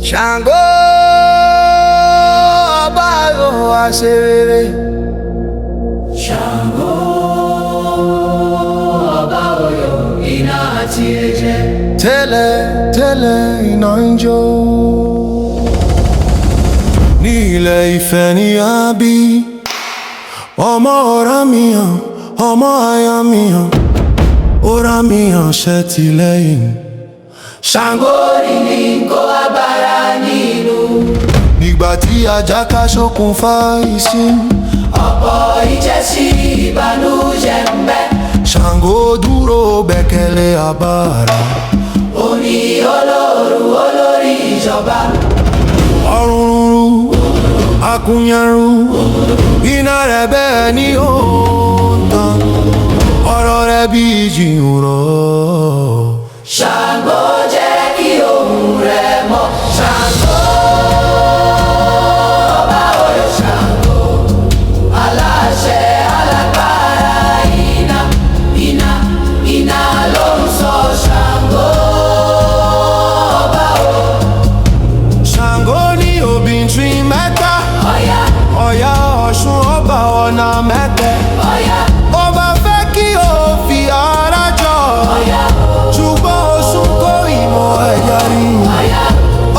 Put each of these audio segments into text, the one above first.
Ṣàngó ọba ló wá ṣe rere. Ṣàngó ọba Ọ̀yọ́ iná àti ẹ̀jẹ̀. Tẹ́lẹ̀ tẹ́lẹ̀ iná ń jó. Ní ilẹ̀ Ifẹ̀ ni a bí ọmọ Ọ̀rànmíyàn, ọmọ Àyànmíyàn, Ọ̀rànmíyàn ṣètìlẹ́yìn. Ṣàngó ní kó agbára nínú. Nígbà tí Àjàká ṣokùnfà ìsìn, ọ̀pọ̀ ìjẹ́sí ìbànújẹ́ ń bẹ. Ṣàngó dúró gbẹ́kẹ̀lé agbára. Ó ní olóru olórí ìjọba. Ọ̀run rú, akúnyẹrú, iná rẹ̀ bẹ́ẹ̀ ni ó ń tàn, ọ̀rọ̀ rẹ̀ bí ìjì ń rọ̀. Ṣàngó jẹ́ kí ohùn rẹ̀ mọ́. Ṣàngó ọba Ọ̀yọ́, Ṣàngó aláṣẹ alágbára, iná iná iná ló ń sọ. Ṣàngó ọba Ọ̀yọ́. Ṣàngó ní obìnrin mẹ́ta, Ọya Ọya, Ọ̀ṣun, ọba ọ̀nà mẹ́tẹ̀. ọya Ọba fẹ́ kí o fi ara jọ, ọya ṣùgbọ́n Ọ̀ṣun kó ìmọ̀ ẹ̀yà rí. ọya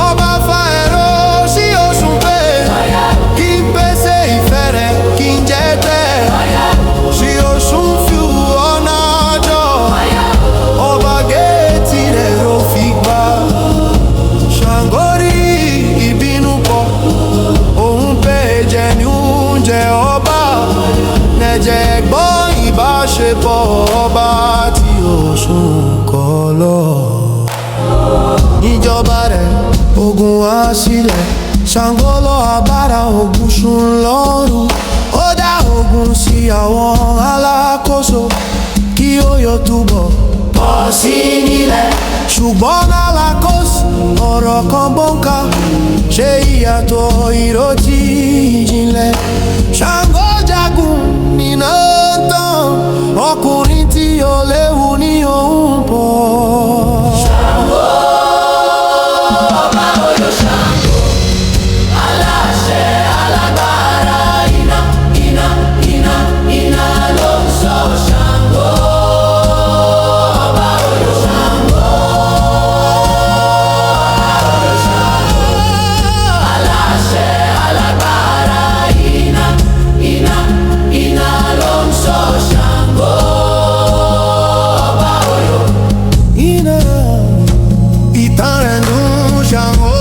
Ọba fa ẹ̀rọ sí Ọ̀ṣun pé ọya kí n pèsè ìfẹ́ rẹ̀ kí n jẹ́ tẹ́. ọya Sí Ọ̀ṣun fi ọ̀nà jọ, ọya. ọba géètì rẹ̀ ló fi gbà. Ṣàngó rí ìbínú pọ̀, òun pé ẹ̀jẹ̀ ní oúnjẹ ọba. Nẹ̀jẹ̀ gbọ́ ìbáṣepọ̀ ọba tí Ọ̀ṣun kọ́ lọ. Níjọba rẹ̀ ogun wá sílẹ̀, Ṣàngó lọ agbára ogun sùn lọ́rùn. Ó dá ogun sí àwọn alákòóso kí ó yọ túbọ̀ Pọ̀ sí nílẹ̀. ṣùgbọ́n alákòóso ọ̀rọ̀ kan bọ́ǹkà ṣe ìyàtọ̀ ìròtí ìjìnlẹ̀. Ṣàngó jagun nínú tán, ọkùnrin tí ó léwu ní òun bọ̀. Ṣàngó ọba Ọ̀yọ́, Ṣàngó aláṣẹ alágbára, iná iná iná iná ló ń sọ. Ṣàngó ọba Ọ̀yọ́, Ṣàngó aláṣẹ alágbára, iná iná iná ló ń sọ. Ṣàngó ọba Ọ̀yọ́. Iná ìtàn rẹ̀ ló ń Ṣàngó.